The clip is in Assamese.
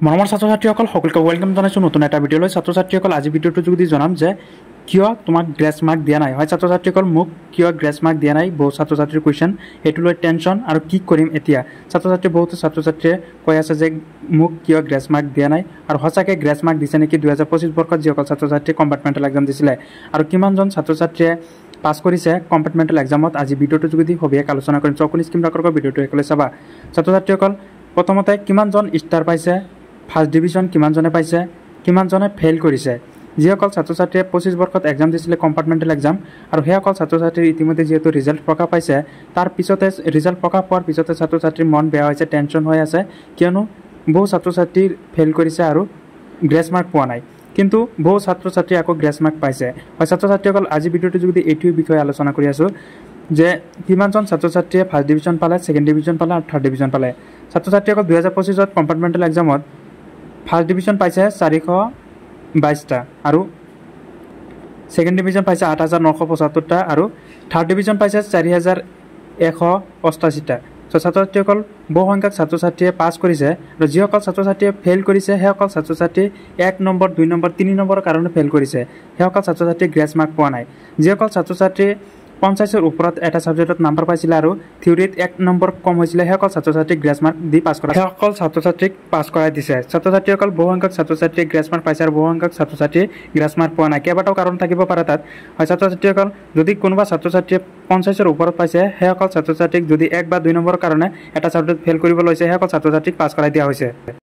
মৰমৰ ছাত্ৰ ছাত্ৰীসকল সকলোকে ওয়েলকাম জনাইছোঁ নতুন এটা ভিডিঅ'লৈ। ছাত্ৰ ছাত্ৰীসকল আজি ভিডিঅ'টো যোগেদি জনাম যে কিয় তোমাক গ্ৰেছ মাৰ্ক দিয়া নাই। হয় ছাত্ৰ ছাত্ৰীসকল, মোক কিয় গ্ৰেছ মাৰ্ক দিয়া নাই, বহু ছাত্ৰ ছাত্ৰীৰ কুৱেশ্যন, সেইটো লৈ টেনশ্যন আৰু কি কৰিম এতিয়া। বহুতো ছাত্ৰ ছাত্ৰীয়ে কৈ আছে যে মোক কিয় গ্ৰেছ মাৰ্ক দিয়া নাই, আৰু সঁচাকৈ গ্ৰেছ মাৰ্ক দিছে নেকি 2025 বৰ্ষত যিসকল ছাত্ৰ ছাত্ৰীয়ে কম্পাৰ্টমেণ্টেল এক্সাম দিছিলে, আৰু কিমানজন ছাত্ৰ ছাত্ৰীয়ে পাছ কৰিছে কম্পাৰ্টমেণ্টেল এক্সামত। আজি ভিডিঅ'টোৰ যোগেদি সবিশেষ আলোচনা কৰিম। চকুনি স্কিম নকৰাকৈ ভিডিঅ'টো একেলগে চাবা। ছাত্ৰ ছাত্ৰীসকল, প্ৰথমতে কিমানজন ষ্টাৰ পাইছে, ফাৰ্ষ্ট ডিভিজন কিমানজনে পাইছে, কিমানজনে ফেইল কৰিছে। যিসকল ছাত্ৰ ছাত্ৰীয়ে 25 বৰ্ষত এক্সাম দিছিলে কম্পাৰ্টমেণ্টেল এক্সাম, আৰু সেইসকল ছাত্ৰ ছাত্ৰীৰ ইতিমধ্যে যিহেতু ৰিজাল্ট প্ৰকাশ পাইছে, তাৰ পিছতে ৰিজাল্ট প্ৰকাশ পোৱাৰ পিছতে ছাত্ৰ ছাত্ৰীৰ মন বেয়া হৈছে, টেনশ্যন হৈ আছে, কিয়নো বহু ছাত্ৰ ছাত্ৰী ফেইল কৰিছে আৰু গ্ৰেছ মাৰ্ক পোৱা নাই, কিন্তু বহু ছাত্ৰ ছাত্ৰী আকৌ গ্ৰেছ মাৰ্ক পাইছে। হয় ছাত্ৰ ছাত্ৰীসকল, আজি ভিডিঅ'টোৰ যোগেদি এইটোৰ বিষয়ে আলোচনা কৰি আছোঁ যে কিমানজন ছাত্ৰ ছাত্ৰীয়ে ফাৰ্ষ্ট ডিভিজন পালে, ছেকেণ্ড ডিভিজন পালে আৰু থাৰ্ড ডিভিজন পালে। ছাত্ৰ ছাত্ৰীসকল 2025ত কম্পাৰ্টমেণ্টেল এক্সামত ফাৰ্ষ্ট ডিভিজন পাইছে 422টা, আৰু ছেকেণ্ড ডিভিজন পাইছে 8975টা, আৰু থাৰ্ড ডিভিজন পাইছে 4188টা। ছাত্ৰ ছাত্ৰীসকল, বহু সংখ্যক ছাত্ৰ ছাত্ৰীয়ে পাছ কৰিছে, আৰু যিসকল ছাত্ৰ ছাত্ৰীয়ে ফেইল কৰিছে সেইসকল ছাত্ৰ ছাত্ৰী 1 নম্বৰ 2 নম্বৰ 3 নম্বৰৰ কাৰণে ফেইল কৰিছে, সেইসকল ছাত্ৰ ছাত্ৰীয়ে গ্ৰেছ মাৰ্ক পোৱা নাই। যিসকল ছাত্ৰ ছাত্ৰী 50ৰ ওপৰত এটা ছাবজেক্টত নাম্বাৰ পাইছিলে আৰু থিয়ৰীত 1 নম্বৰ কম হৈছিলে, সেইসকল ছাত্ৰ ছাত্ৰীক গ্ৰেছ মাৰ্ক দি পাছ কৰা, সেইসকল ছাত্ৰ ছাত্ৰীক পাছ কৰাই দিছে। ছাত্ৰ ছাত্ৰীসকল, বহু সংখ্যক ছাত্ৰ ছাত্ৰীয়ে গ্ৰেছ মাৰ্ক পাইছে আৰু বহু সংখ্যক ছাত্ৰ ছাত্ৰীয়ে গ্ৰেছ মাৰ্ক পোৱা নাই। কেইবাটাও কাৰণ থাকিব পাৰে তাত। হয় ছাত্ৰ ছাত্ৰীসকল, যদি কোনোবা ছাত্ৰ ছাত্ৰীয়ে 50ৰ ওপৰত পাইছে, সেইসকল ছাত্ৰ ছাত্ৰীক যদি 1 বা 2 নম্বৰৰ কাৰণে এটা ছাবজেক্ট ফেইল কৰিব লৈছে, সেইসকল ছাত্ৰ ছাত্ৰীক পাছ কৰাই দিয়া হৈছে।